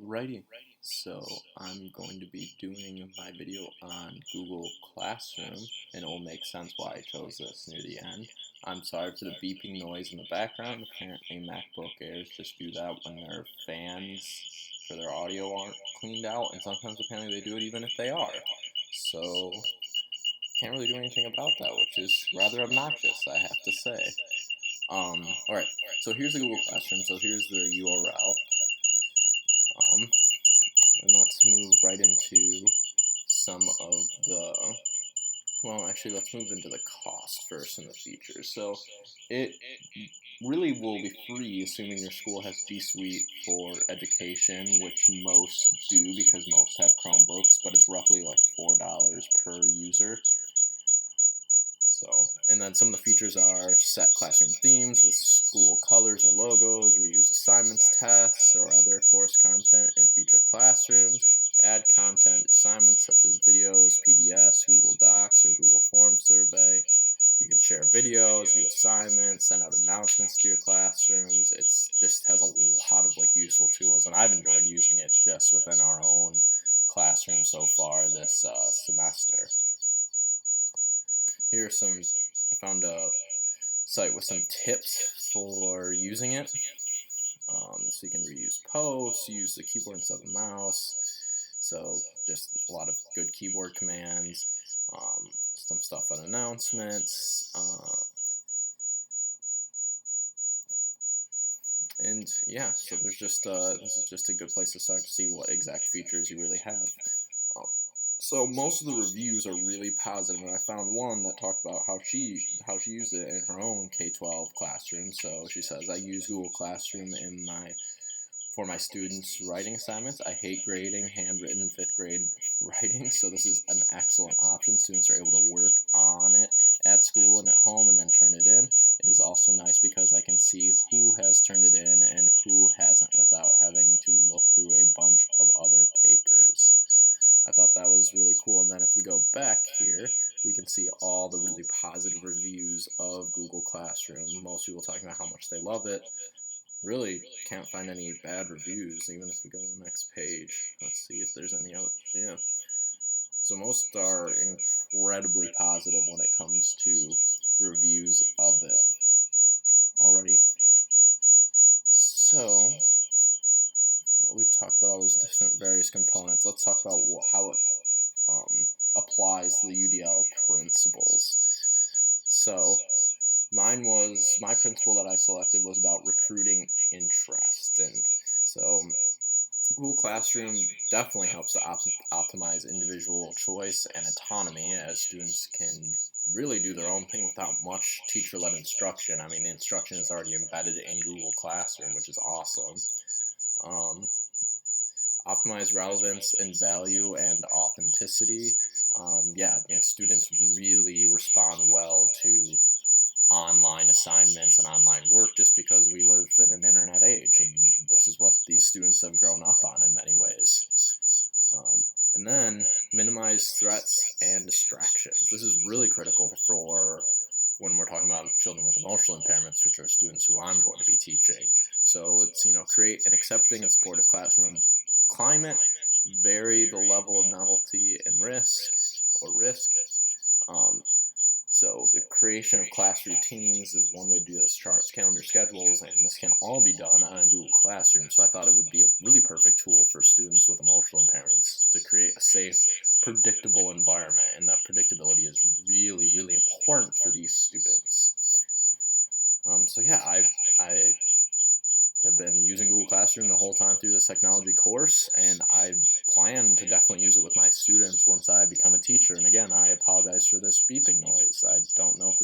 Alrighty, so I'm going to be doing my video on Google Classroom, and it will make sense why I chose this near the end. I'm sorry for the beeping noise in the background. Apparently MacBook Airs just do that when their fans for their audio aren't cleaned out, and sometimes apparently they do it even if they are. So, can't really do anything about that, which is rather obnoxious, I have to say. Alright, so here's the Google Classroom, so here's the URL. And let's move right into some of the, well, actually let's move into the cost first and the features. So it really will be free assuming your school has G Suite for education, which most do because most have Chromebooks, but it's roughly like $4 per user. So, and then some of the features are set classroom themes with school colors or logos, reuse assignments, tests, or other course content in future classrooms, add content assignments such as videos, PDFs, Google Docs, or Google Form survey. You can share videos, view assignments, send out announcements to your classrooms. It just has a lot of useful tools, and I've enjoyed using it just within our own classroom so far this semester. I found a site with some tips for using it. So you can reuse posts, use the keyboard instead of the mouse. So just a lot of good keyboard commands, some stuff on announcements, and yeah, so there's just this is just a good place to start to see what exact features you really have. So most of the reviews are really positive, and I found one that talked about how she used it in her own K-12 classroom. So she says, "I use Google Classroom for my students' writing assignments. I hate grading handwritten 5th grade writing, so this is an excellent option. Students are able to work on it at school and at home and then turn it in. It is also nice because I can see who has turned it in and who hasn't without having to look through a bunch of other papers." I thought that was really cool. And then if we go back here, we can see all the really positive reviews of Google Classroom. Most people talking about how much they love it. Really can't find any bad reviews, even if we go to the next page. Let's see if there's any other. Yeah. So most are incredibly positive when it comes to reviews of it. Alrighty. So we've talked about all those different various components. Let's talk about how it applies to the UDL principles. So my principle that I selected was about recruiting interest, and so Google Classroom definitely helps to optimize individual choice and autonomy, as students can really do their own thing without much teacher-led instruction. I mean, the instruction is already embedded in Google Classroom, which is awesome. Optimize relevance and value and authenticity. Yeah, I mean, students really respond well to online assignments and online work just because we live in an internet age, and this is what these students have grown up on in many ways. And then minimize threats and distractions. This is really critical for when we're talking about children with emotional impairments, which are students who I'm going to be teaching. So it's, create an accepting and supportive classroom climate, vary the level of novelty and risk. So the creation of class routines is one way to do this. Charts, calendar, schedules, and this can all be done on Google Classroom. So I thought it would be a really perfect tool for students with emotional impairments to create a safe, predictable environment, and that predictability is really, really important for these students. So yeah, I have been using Google Classroom the whole time through this technology course, and I plan to definitely use it with my students once I become a teacher. And again, I apologize for this beeping noise. I don't know if there's